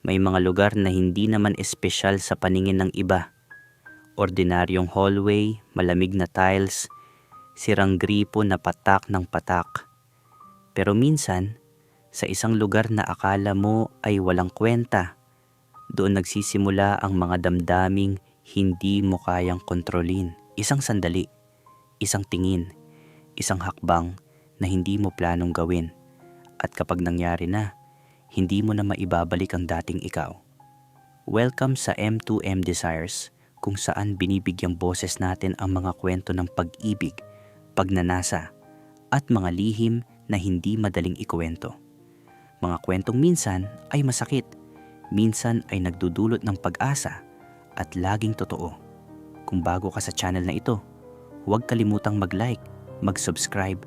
May mga lugar na hindi naman espesyal sa paningin ng iba. Ordinaryong hallway, malamig na tiles, sirang gripo na patak ng patak. Pero minsan, sa isang lugar na akala mo ay walang kwenta, doon nagsisimula ang mga damdaming hindi mo kayang kontrolin. Isang sandali, isang tingin, isang hakbang na hindi mo planong gawin. At kapag nangyari na, hindi mo na maibabalik ang dating ikaw. Welcome sa M2M Desires, kung saan binibigyang boses natin ang mga kwento ng pag-ibig, pagnanasa, at mga lihim na hindi madaling ikuwento. Mga kwentong minsan ay masakit, minsan ay nagdudulot ng pag-asa, at laging totoo. Kung bago ka sa channel na ito, huwag kalimutang mag-like, mag-subscribe,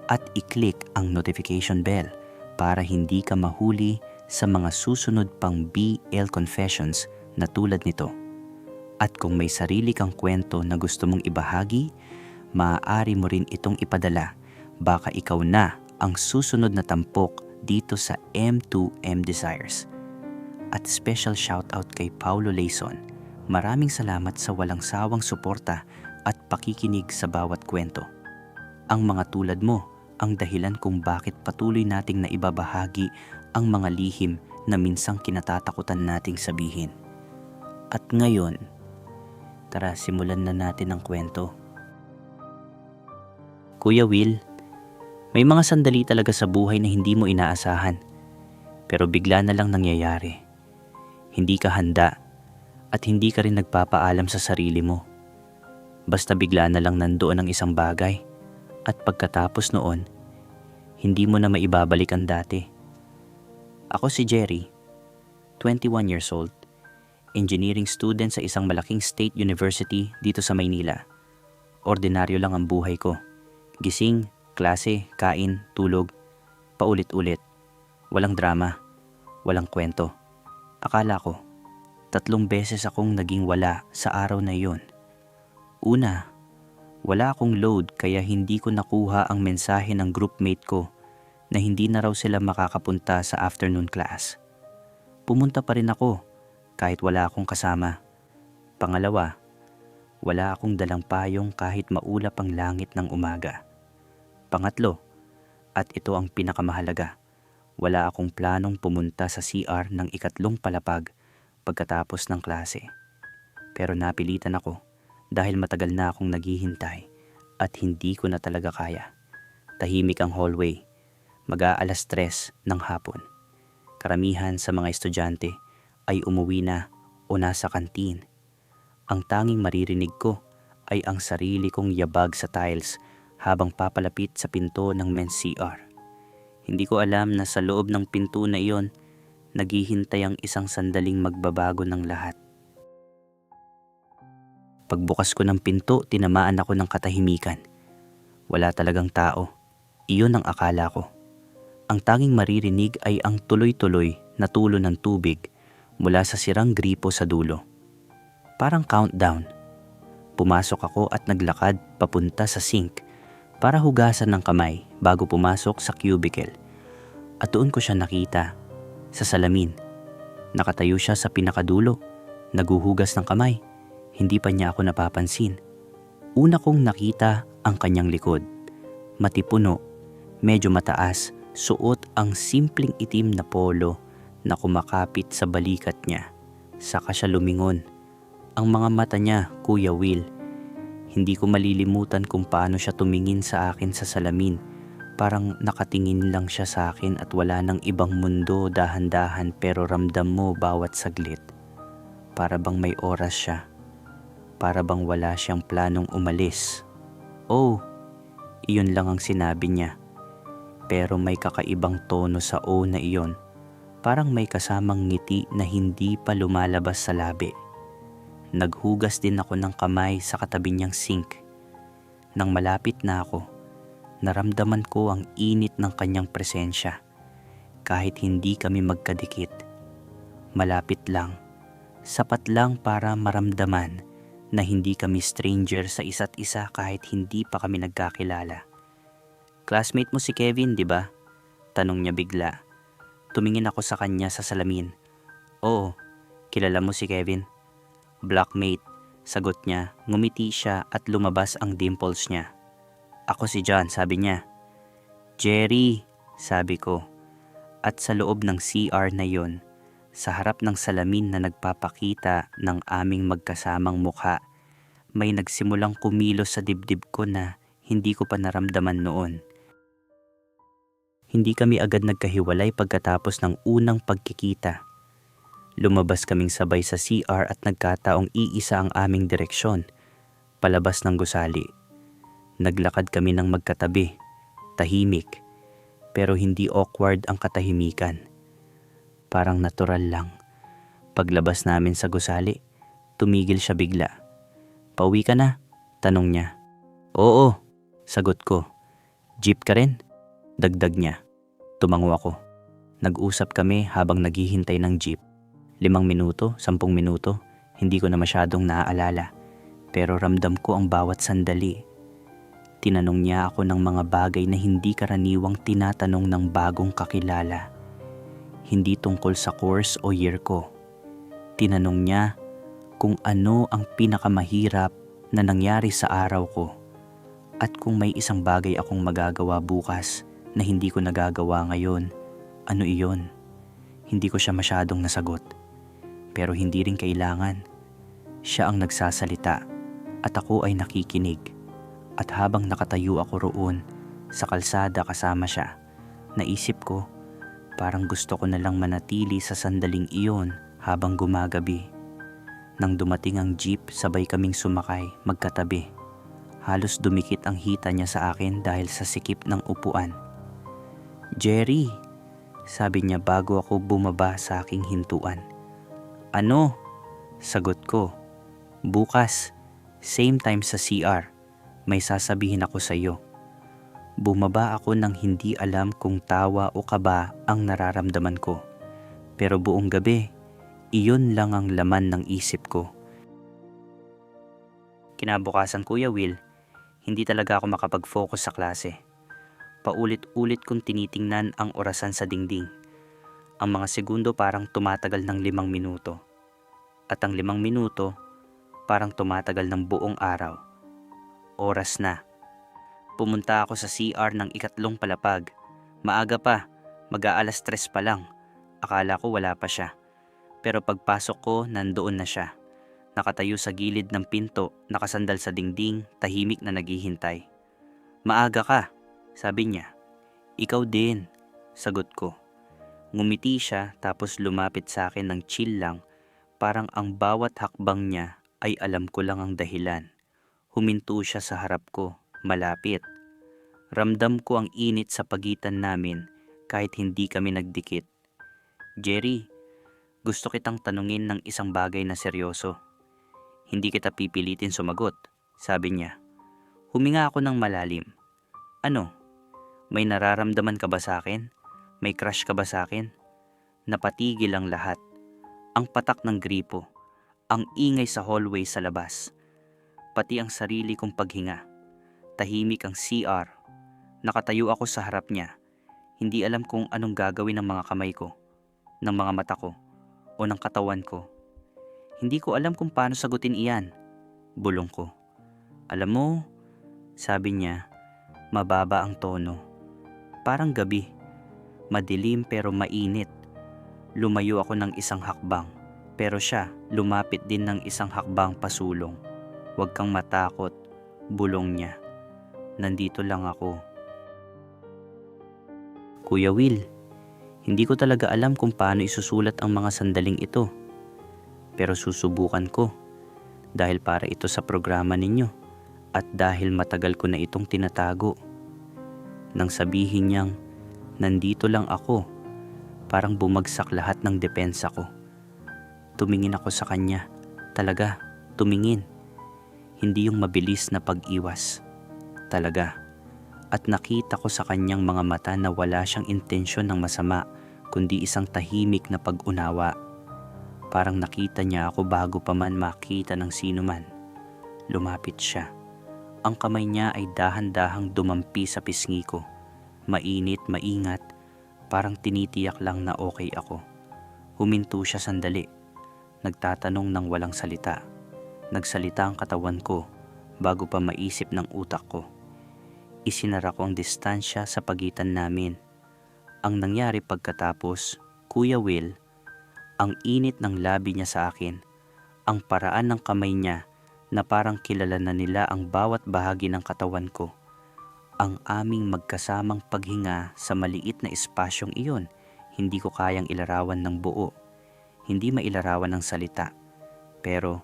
at i-click ang notification bell para hindi ka mahuli sa mga susunod pang BL Confessions na tulad nito. At kung may sarili kang kwento na gusto mong ibahagi, maaari mo rin itong ipadala. Baka ikaw na ang susunod na tampok dito sa M2M Desires. At special shoutout kay Paulo Leison. Maraming salamat sa walang sawang suporta at pakikinig sa bawat kwento. Ang mga tulad mo ang dahilan kung bakit patuloy nating naibabahagi ang mga lihim na minsang kinatatakutan nating sabihin. At ngayon, tara simulan na natin ang kwento. Kuya Will, may mga sandali talaga sa buhay na hindi mo inaasahan, pero bigla na lang nangyayari. Hindi ka handa at hindi ka rin nagpapaalam sa sarili mo. Basta bigla na lang nandoon ang isang bagay at pagkatapos noon, hindi mo na maibabalik ang dati. Ako si Jerry, 21 years old, engineering student sa isang malaking state university dito sa Maynila. Ordinaryo lang ang buhay ko. Gising, klase, kain, tulog, paulit-ulit. Walang drama, walang kwento. Akala ko, 3 beses akong naging wala sa araw na iyon. Una, wala akong load kaya hindi ko nakuha ang mensahe ng groupmate ko na hindi na raw sila makakapunta sa afternoon class. Pumunta pa rin ako kahit wala akong kasama. Pangalawa, wala akong dalang payong kahit maulap ang langit ng umaga. Pangatlo, at ito ang pinakamahalaga, wala akong planong pumunta sa CR ng 3 palapag pagkatapos ng klase. Pero napilitan ako dahil matagal na akong naghihintay at hindi ko na talaga kaya. Tahimik ang hallway, mag-aalas 3 ng hapon. Karamihan sa mga estudyante ay umuwi na o nasa kantin. Ang tanging maririnig ko ay ang sarili kong yabag sa tiles habang papalapit sa pinto ng men's CR. Hindi ko alam na sa loob ng pinto na iyon, naghihintay ang isang sandaling magbabago ng lahat. Pagbukas ko ng pinto, tinamaan ako ng katahimikan. Wala talagang tao. Iyon ang akala ko. Ang tanging maririnig ay ang tuloy-tuloy na tulo ng tubig mula sa sirang gripo sa dulo. Parang countdown. Pumasok ako at naglakad papunta sa sink para hugasan ng kamay bago pumasok sa cubicle. At doon ko siya nakita, sa salamin. Nakatayo siya sa pinakadulo, naguhugas ng kamay. Hindi pa niya ako napapansin. Una kong nakita ang kanyang likod. Matipuno, medyo mataas, suot ang simpleng itim na polo na kumakapit sa balikat niya. Saka siya lumingon. Ang mga mata niya, Kuya Will, hindi ko malilimutan kung paano siya tumingin sa akin sa salamin. Parang nakatingin lang siya sa akin at wala nang ibang mundo, dahan-dahan pero ramdam mo bawat saglit. Para bang may oras siya. Para bang wala siyang planong umalis. Oh, iyon lang ang sinabi niya. Pero may kakaibang tono sa O na iyon. Parang may kasamang ngiti na hindi pa lumalabas sa labi. Naghugas din ako ng kamay sa katabi niyang sink. Nang malapit na ako, naramdaman ko ang init ng kanyang presensya. Kahit hindi kami magkadikit. Malapit lang. Sapat lang para maramdaman na hindi kami stranger sa isa't isa kahit hindi pa kami nagkakilala. Classmate mo si Kevin, di ba? Tanong niya bigla. Tumingin ako sa kanya sa salamin. Oo, kilala mo si Kevin? Blackmate, sagot niya. Ngumiti siya at lumabas ang dimples niya. Ako si John, sabi niya. Jerry, sabi ko. At sa loob ng CR na yon, sa harap ng salamin na nagpapakita ng aming magkasamang mukha, may nagsimulang kumilos sa dibdib ko na hindi ko pa naramdaman noon. Hindi kami agad nagkahiwalay pagkatapos ng unang pagkikita. Lumabas kaming sabay sa CR at nagkataong iisa ang aming direksyon, palabas ng gusali. Naglakad kami ng magkatabi, tahimik, pero hindi awkward ang katahimikan. Parang natural lang. Paglabas namin sa gusali, tumigil siya bigla. Pauwi ka na? Tanong niya. Oo, sagot ko. Jeep ka rin? Dagdag niya. Tumango ako. Nag-usap kami habang naghihintay ng jeep. 5 minuto, 10 minuto, hindi ko na masyadong naaalala. Pero ramdam ko ang bawat sandali. Tinanong niya ako ng mga bagay na hindi karaniwang tinatanong ng bagong kakilala. Hindi tungkol sa course o year ko. Tinanong niya kung ano ang pinakamahirap na nangyari sa araw ko at kung may isang bagay akong magagawa bukas na hindi ko nagagawa ngayon, ano iyon? Hindi ko siya masyadong nasagot. Pero hindi rin kailangan. Siya ang nagsasalita at ako ay nakikinig. At habang nakatayo ako roon sa kalsada kasama siya, naisip ko parang gusto ko na lang manatili sa sandaling iyon habang gumagabi. Nang dumating ang jeep, sabay kaming sumakay magkatabi. Halos dumikit ang hita niya sa akin dahil sa sikip ng upuan. Jerry, sabi niya bago ako bumaba sa aking hintuan. Ano? Sagot ko. Bukas, same time sa CR. May sasabihin ako sa iyo. Bumaba ako nang hindi alam kung tawa o kaba ang nararamdaman ko. Pero buong gabi, iyon lang ang laman ng isip ko. Kinabukasan, Kuya Will, hindi talaga ako makapag-focus sa klase. Paulit-ulit kong tinitingnan ang orasan sa dingding. Ang mga segundo parang tumatagal ng 5 minuto. At ang 5 minuto parang tumatagal ng buong araw. Oras na. Pumunta ako sa CR ng 3 palapag. Maaga pa, mag-aalas 3 pa lang. Akala ko wala pa siya. Pero pagpasok ko, nandoon na siya. Nakatayo sa gilid ng pinto, nakasandal sa dingding, tahimik na naghihintay. Maaga ka, sabi niya. Ikaw din, sagot ko. Ngumiti siya tapos lumapit sa akin ng chill lang, parang ang bawat hakbang niya ay alam ko lang ang dahilan. Huminto siya sa harap ko, malapit. Ramdam ko ang init sa pagitan namin kahit hindi kami nagdikit. Jerry, gusto kitang tanungin ng isang bagay na seryoso. Hindi kita pipilitin sumagot, sabi niya. Huminga ako ng malalim. Ano? May nararamdaman ka ba sa akin? May crush ka ba sa akin? Napatigil ang lahat. Ang patak ng gripo. Ang ingay sa hallway sa labas. Pati ang sarili kong paghinga. Tahimik ang CR. Nakatayo ako sa harap niya. Hindi alam kung anong gagawin ng mga kamay ko, ng mga mata ko, o ng katawan ko. Hindi ko alam kung paano sagutin iyan. Bulong ko. Alam mo, sabi niya, mababa ang tono. Parang gabi. Madilim pero mainit. Lumayo ako ng isang hakbang. Pero siya, lumapit din ng isang hakbang pasulong. Huwag kang matakot, bulong niya. Nandito lang ako. Kuya Will, hindi ko talaga alam kung paano isusulat ang mga sandaling ito. Pero susubukan ko. Dahil para ito sa programa ninyo. At dahil matagal ko na itong tinatago. Nang sabihin niyang, nandito lang ako, parang bumagsak lahat ng depensa ko. Tumingin ako sa kanya. Talaga, tumingin. Hindi yung mabilis na pag-iwas. Talaga. At nakita ko sa kanyang mga mata na wala siyang intensyon ng masama, kundi isang tahimik na pag-unawa. Parang nakita niya ako bago pa man makita ng sino man. Lumapit siya. Ang kamay niya ay dahan-dahang dumampi sa pisngi ko. Mainit, maingat, parang tinitiyak lang na okay ako. Huminto siya sandali, nagtatanong ng walang salita. Nagsalita ang katawan ko bago pa maisip ng utak ko. Isinara ko ang distansya sa pagitan namin. Ang nangyari pagkatapos, Kuya Will, ang init ng labi niya sa akin, ang paraan ng kamay niya na parang kilala na nila ang bawat bahagi ng katawan ko, ang aming magkasamang paghinga sa maliit na espasyong iyon, hindi ko kayang ilarawan ng buo, hindi mailarawan ng salita. Pero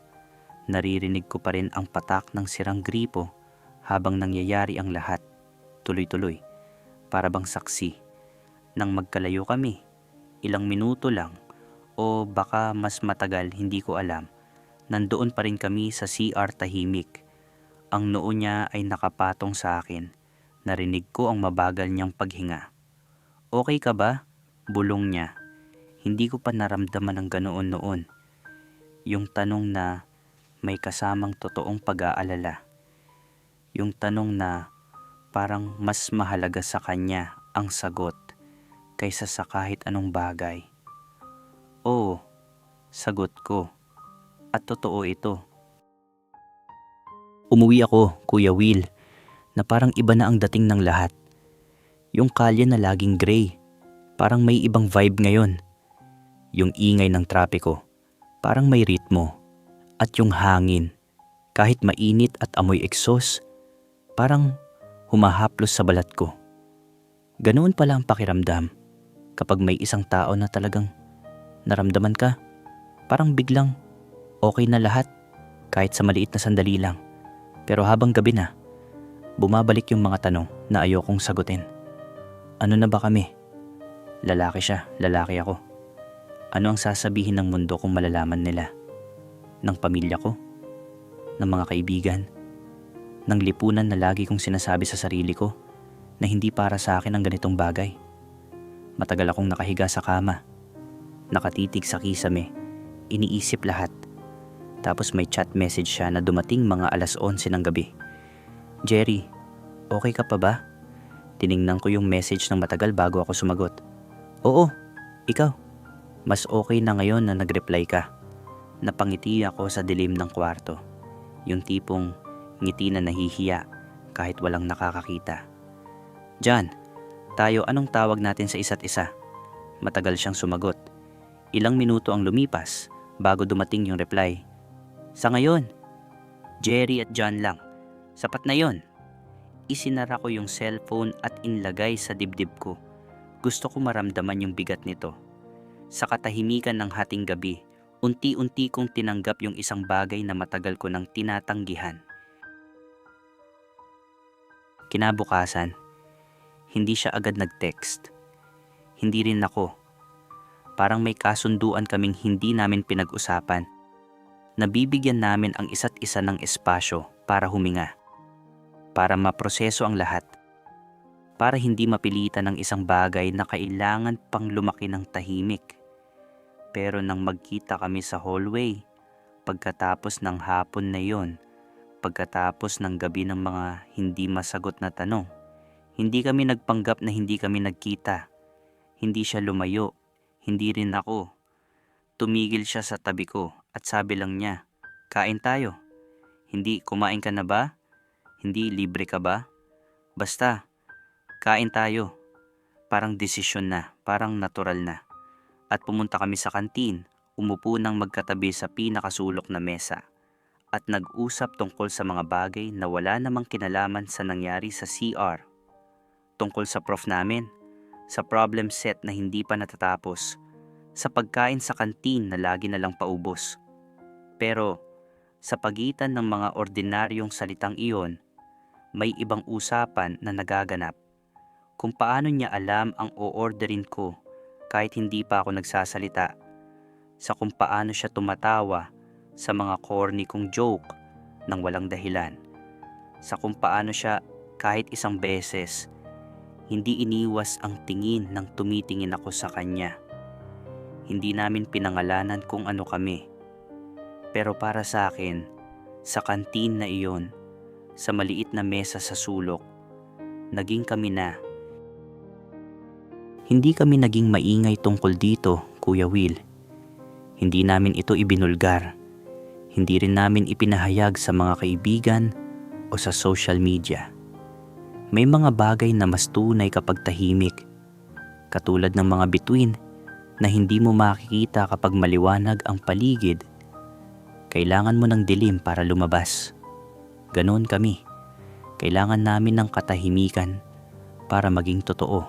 naririnig ko pa rin ang patak ng sirang gripo habang nangyayari ang lahat, tuloy-tuloy, para bang saksi. Nang magkalayo kami, ilang minuto lang o baka mas matagal, hindi ko alam, nandoon pa rin kami sa CR tahimik. Ang noo niya ay nakapatong sa akin. Narinig ko ang mabagal niyang paghinga. "Okay ka ba?" Bulong niya. Hindi ko pa naramdaman ang ganoon noon. Yung tanong na may kasamang totoong pag-aalala. Yung tanong na parang mas mahalaga sa kanya ang sagot kaysa sa kahit anong bagay. "Oo," sagot ko. At totoo ito. Umuwi ako, Kuya Will, na parang iba na ang dating ng lahat. Yung kalye na laging gray, parang may ibang vibe ngayon. Yung ingay ng trapiko, parang may ritmo. At yung hangin, kahit mainit at amoy exhaust, parang humahaplos sa balat ko. Ganoon pala ang pakiramdam kapag may isang tao na talagang naramdaman ka. Parang biglang okay na lahat kahit sa maliit na sandali lang. Pero habang gabi na, bumabalik yung mga tanong na ayokong sagutin. Ano na ba kami? Lalaki siya, lalaki ako. Ano ang sasabihin ng mundo kung malalaman nila? Ng pamilya ko? Ng mga kaibigan? Ng lipunan na lagi kong sinasabi sa sarili ko na hindi para sa akin ang ganitong bagay? Matagal akong nakahiga sa kama, nakatitig sa kisame, iniisip lahat. Tapos may chat message siya na dumating mga 11:00 ng gabi. "Jerry, okay ka pa ba?" Tiningnan ko yung message ng matagal bago ako sumagot. "Oo, ikaw?" "Mas okay na ngayon na nag-reply ka." Napangiti ako sa dilim ng kwarto. Yung tipong ngiti na nahihiya kahit walang nakakakita. "John, tayo, anong tawag natin sa isa't isa?" Matagal siyang sumagot. Ilang minuto ang lumipas bago dumating yung reply. "Sa ngayon, Jerry at John lang. Sapat na yon." Isinara ko yung cellphone at inlagay sa dibdib ko. Gusto ko maramdaman yung bigat nito. Sa katahimikan ng hating gabi, unti-unti kong tinanggap yung isang bagay na matagal ko nang tinatanggihan. Kinabukasan, hindi siya agad nag-text. Hindi rin ako. Parang may kasunduan kaming hindi namin pinag-usapan. Nabibigyan namin ang isa't isa ng espasyo para huminga. Para maproseso ang lahat. Para hindi mapilitan ng isang bagay na kailangan pang lumaki ng tahimik. Pero nang magkita kami sa hallway, pagkatapos ng hapon na yon, pagkatapos ng gabi ng mga hindi masagot na tanong, hindi kami nagpanggap na hindi kami nagkita. Hindi siya lumayo, hindi rin ako. Tumigil siya sa tabi ko at sabi lang niya, "Kain tayo." Hindi, "Kumain ka na ba?" Hindi, "Libre ka ba?" Basta, "Kain tayo." Parang desisyon na, parang natural na. At pumunta kami sa kantin, umupo ng magkatabi sa pinakasulok na mesa. At nag-usap tungkol sa mga bagay na wala namang kinalaman sa nangyari sa CR. Tungkol sa prof namin, sa problem set na hindi pa natatapos, sa pagkain sa kantin na lagi na lang paubos. Pero sa pagitan ng mga ordinaryong salitang iyon, may ibang usapan na nagaganap. Kung paano niya alam ang o-orderin ko kahit hindi pa ako nagsasalita. Sa kung paano siya tumatawa sa mga corny kong joke nang walang dahilan. Sa kung paano siya kahit isang beses hindi iniwas ang tingin nang tumitingin ako sa kanya. Hindi namin pinangalanan kung ano kami. Pero para sa akin, sa kantin na iyon, sa maliit na mesa sa sulok, naging kami na. Hindi kami naging maingay tungkol dito, Kuya Will. Hindi namin ito ibinulgar. Hindi rin namin ipinahayag sa mga kaibigan o sa social media. May mga bagay na mas tunay kapag tahimik, katulad ng mga bituin na hindi mo makikita kapag maliwanag ang paligid. Kailangan mo ng dilim para lumabas. Ganoon kami. Kailangan namin ng katahimikan para maging totoo.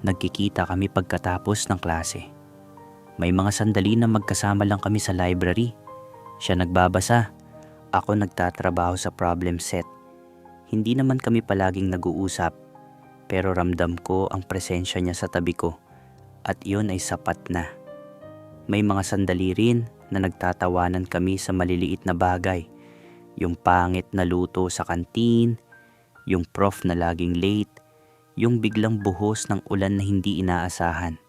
Nagkikita kami pagkatapos ng klase. May mga sandali na magkasama lang kami sa library. Siya nagbabasa, ako nagtatrabaho sa problem set. Hindi naman kami palaging nag-uusap, pero ramdam ko ang presensya niya sa tabi ko at iyon ay sapat na. May mga sandali rin na nagtatawanan kami sa maliliit na bagay. Yung pangit na luto sa kantin, yung prof na laging late, yung biglang buhos ng ulan na hindi inaasahan.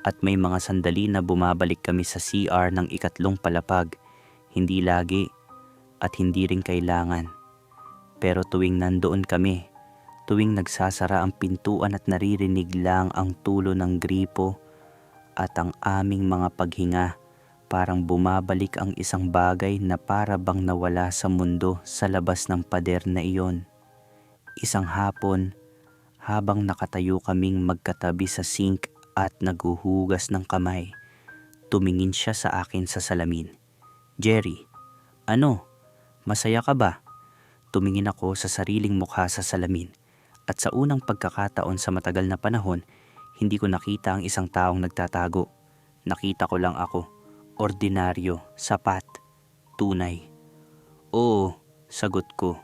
At may mga sandali na bumabalik kami sa CR ng ikatlong palapag, hindi lagi at hindi rin kailangan. Pero tuwing nandoon kami, tuwing nagsasara ang pintuan at naririnig lang ang tulo ng gripo at ang aming mga paghinga, parang bumabalik ang isang bagay na para bang nawala sa mundo sa labas ng pader na iyon. Isang hapon, habang nakatayo kaming magkatabi sa sink at naghuhugas ng kamay, tumingin siya sa akin sa salamin. "Jerry, ano? Masaya ka ba?" Tumingin ako sa sariling mukha sa salamin at sa unang pagkakataon sa matagal na panahon, hindi ko nakita ang isang taong nagtatago. Nakita ko lang ako, ordinaryo, sapat, tunay. "Oo," sagot ko.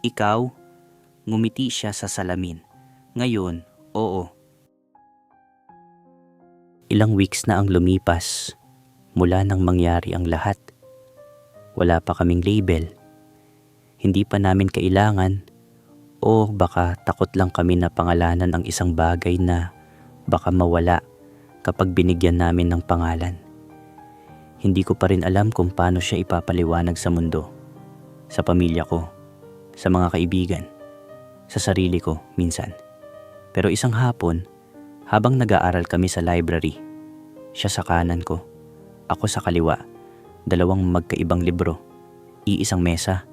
"Ikaw?" Ngumiti siya sa salamin. "Ngayon, oo." Ilang weeks na ang lumipas mula nang mangyari ang lahat. Wala pa kaming label. Hindi pa namin kailangan o baka takot lang kami na pangalanan ang isang bagay na baka mawala kapag binigyan namin ng pangalan. Hindi ko pa rin alam kung paano siya ipapaliwanag sa mundo, sa pamilya ko, sa mga kaibigan, sa sarili ko minsan. Pero isang hapon, habang nag-aaral kami sa library, siya sa kanan ko, ako sa kaliwa, dalawang magkaibang libro, iisang mesa,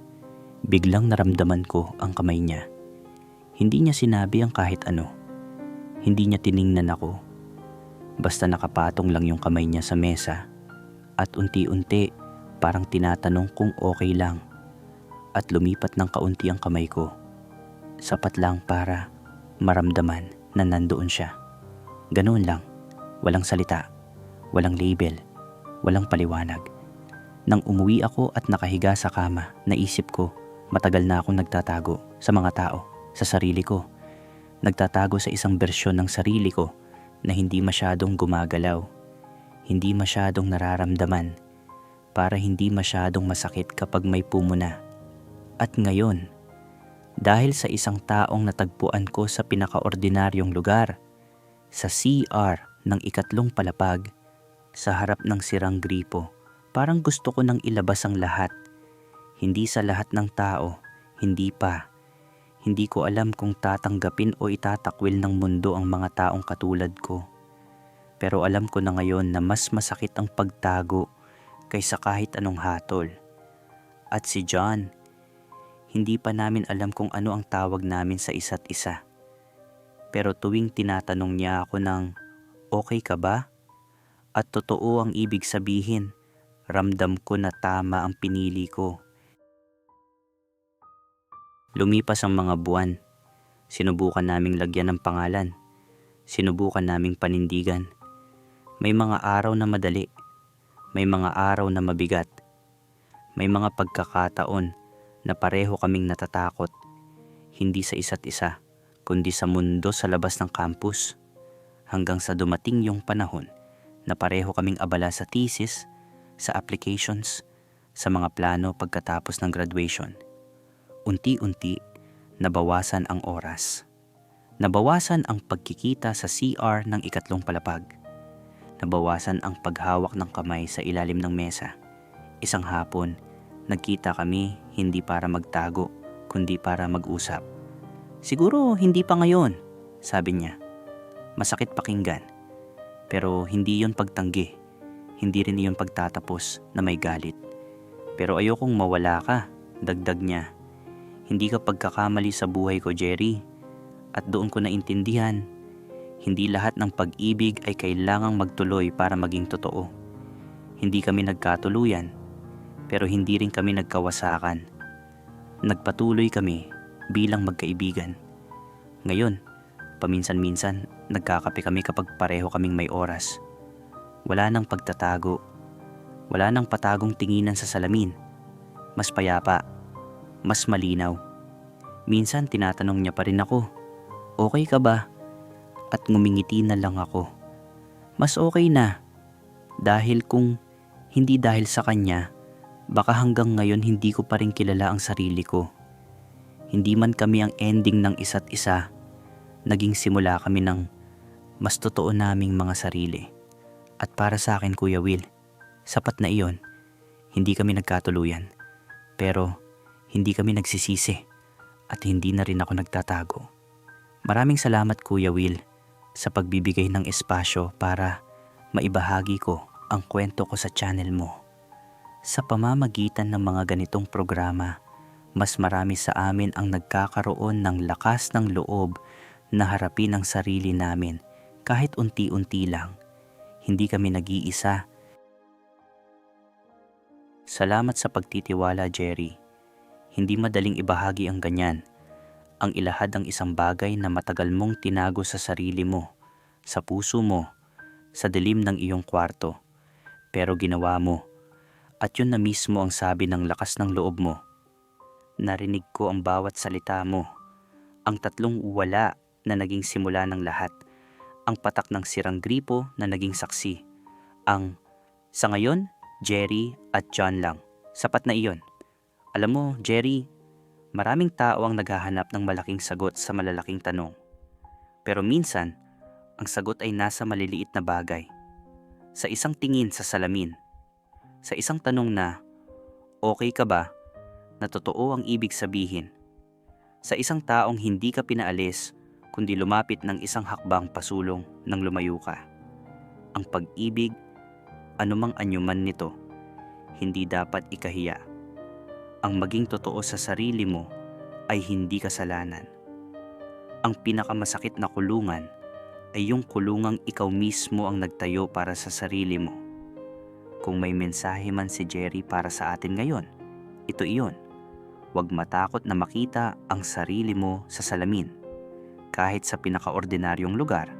biglang naramdaman ko ang kamay niya. Hindi niya sinabi ang kahit ano. Hindi niya tiningnan ako. Basta nakapatong lang yung kamay niya sa mesa at unti-unti parang tinatanong kung okay lang at lumipat ng kaunti ang kamay ko. Sapat lang para maramdaman na nandoon siya. Ganoon lang, walang salita, walang label, walang paliwanag. Nang umuwi ako at nakahiga sa kama, naisip ko, matagal na akong nagtatago sa mga tao, sa sarili ko. Nagtatago sa isang bersyon ng sarili ko na hindi masyadong gumagalaw, hindi masyadong nararamdaman, para hindi masyadong masakit kapag may pumuna. At ngayon, dahil sa isang taong natagpuan ko sa pinakaordinaryong lugar, sa CR ng ikatlong palapag, sa harap ng sirang gripo, parang gusto ko nang ilabas ang lahat. Hindi sa lahat ng tao, hindi pa. Hindi ko alam kung tatanggapin o itatakwil ng mundo ang mga taong katulad ko. Pero alam ko na ngayon na mas masakit ang pagtago kaysa kahit anong hatol. At si John, hindi pa namin alam kung ano ang tawag namin sa isa't isa. Pero tuwing tinatanong niya ako ng, "Okay ka ba?" At totoo ang ibig sabihin, ramdam ko na tama ang pinili ko. Lumipas ang mga buwan. Sinubukan naming lagyan ng pangalan. Sinubukan naming panindigan. May mga araw na madali. May mga araw na mabigat. May mga pagkakataon na pareho kaming natatakot. Hindi sa isa't isa, kundi sa mundo sa labas ng campus. Hanggang sa dumating yung panahon na pareho kaming abala sa thesis, sa applications, sa mga plano pagkatapos ng graduation. Unti-unti, nabawasan ang oras. Nabawasan ang pagkikita sa CR ng ikatlong palapag. Nabawasan ang paghawak ng kamay sa ilalim ng mesa. Isang hapon, nagkita kami hindi para magtago, kundi para mag-usap. "Siguro hindi pa ngayon," sabi niya. Masakit pakinggan, pero hindi yon pagtanggi. hindi rin iyon pagtatapos na may galit. Pero ayokong mawala ka, dagdag niya. Hindi ka pagkakamali sa buhay ko, Jerry. At doon ko naintindihan, hindi lahat ng pag-ibig ay kailangang magtuloy para maging totoo. Hindi kami nagkatuluyan, pero hindi rin kami nagkawasakan. Nagpatuloy kami bilang magkaibigan. Ngayon, paminsan-minsan nagkakape kami kapag pareho kaming may oras. Wala nang pagtatago. Wala nang patagong tinginan sa salamin. Mas payapa. Mas malinaw. Minsan tinatanong niya pa rin ako, "Okay ka ba?" At ngumingiti na lang ako. Mas okay na. Dahil kung hindi dahil sa kanya, baka hanggang ngayon hindi ko pa rin kilala ang sarili ko. Hindi man kami ang ending ng isa't isa, naging simula kami ng mas totoo naming mga sarili. At para sa akin, Kuya Will, sapat na iyon. Hindi kami nagkatuluyan, pero hindi kami nagsisisi at hindi na rin ako nagtatago. Maraming salamat, Kuya Will, sa pagbibigay ng espasyo para maibahagi ko ang kwento ko sa channel mo. Sa pamamagitan ng mga ganitong programa, mas marami sa amin ang nagkakaroon ng lakas ng loob na harapin ang sarili namin kahit unti-unti lang. Hindi kami nag-iisa. Salamat sa pagtitiwala, Jerry. Hindi madaling ibahagi ang ganyan. Ang ilahad ang isang bagay na matagal mong tinago sa sarili mo, sa puso mo, sa dilim ng iyong kwarto. Pero ginawa mo. At yun na mismo ang sabi ng lakas ng loob mo. Narinig ko ang bawat salita mo. Ang tatlong wala na naging simula ng lahat. Ang patak ng sirang gripo na naging saksi. Ang, sa ngayon, Jerry at John lang. Sapat na iyon. Alam mo, Jerry, maraming tao ang naghahanap ng malaking sagot sa malalaking tanong. Pero minsan, ang sagot ay nasa maliliit na bagay. Sa isang tingin sa salamin. Sa isang tanong na, "Okay ka ba?" na totoo ang ibig sabihin. Sa isang taong hindi ka pinaalis, kundi lumapit ng isang hakbang pasulong nang lumayo ka. Ang pag-ibig, anumang anyuman nito, hindi dapat ikahiya. Ang maging totoo sa sarili mo ay hindi kasalanan. Ang pinakamasakit na kulungan ay yung kulungang ikaw mismo ang nagtayo para sa sarili mo. Kung may mensahe man si Jerry para sa atin ngayon, ito iyon. Huwag matakot na makita ang sarili mo sa salamin. Kahit sa pinakaordinaryong lugar,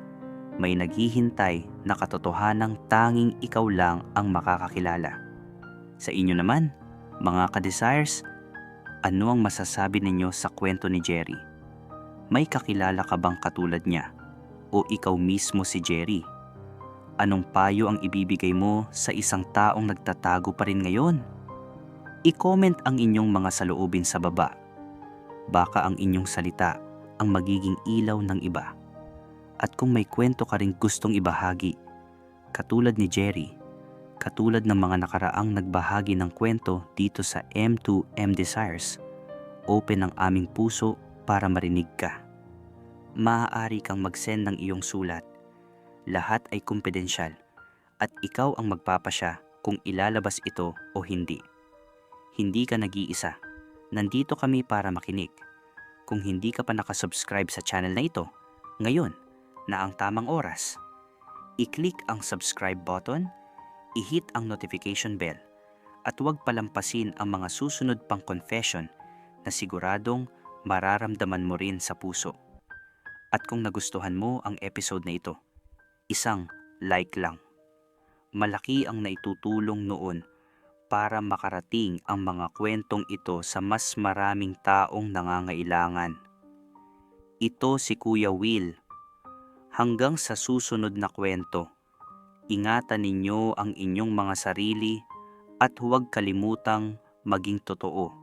may naghihintay na katotohanang tanging ikaw lang ang makakakilala. Sa inyo naman, mga ka-desires, ano ang masasabi ninyo sa kwento ni Jerry? May kakilala ka bang katulad niya? O ikaw mismo si Jerry? Anong payo ang ibibigay mo sa isang taong nagtatago pa rin ngayon? I-comment ang inyong mga saloobin sa baba. Baka ang inyong salita ang magiging ilaw ng iba. At kung may kwento ka rin gustong ibahagi, katulad ni Jerry, katulad ng mga nakaraang nagbahagi ng kwento dito sa M2M Desires, open ang aming puso para marinig ka. Maaari kang mag-send ng iyong sulat. Lahat ay kumpidensyal at ikaw ang magpapasya kung ilalabas ito o hindi. Hindi ka nag-iisa. Nandito kami para makinig. Kung hindi ka pa nakasubscribe sa channel na ito, ngayon na ang tamang oras. I-click ang subscribe button, i-hit ang notification bell, at huwag palampasin ang mga susunod pang confession na siguradong mararamdaman mo rin sa puso. At kung nagustuhan mo ang episode na ito, isang like lang. Malaki ang naitutulong noon para makarating ang mga kwentong ito sa mas maraming taong nangangailangan. Ito si Kuya Will. Hanggang sa susunod na kwento, ingatan ninyo ang inyong mga sarili at huwag kalimutang maging totoo.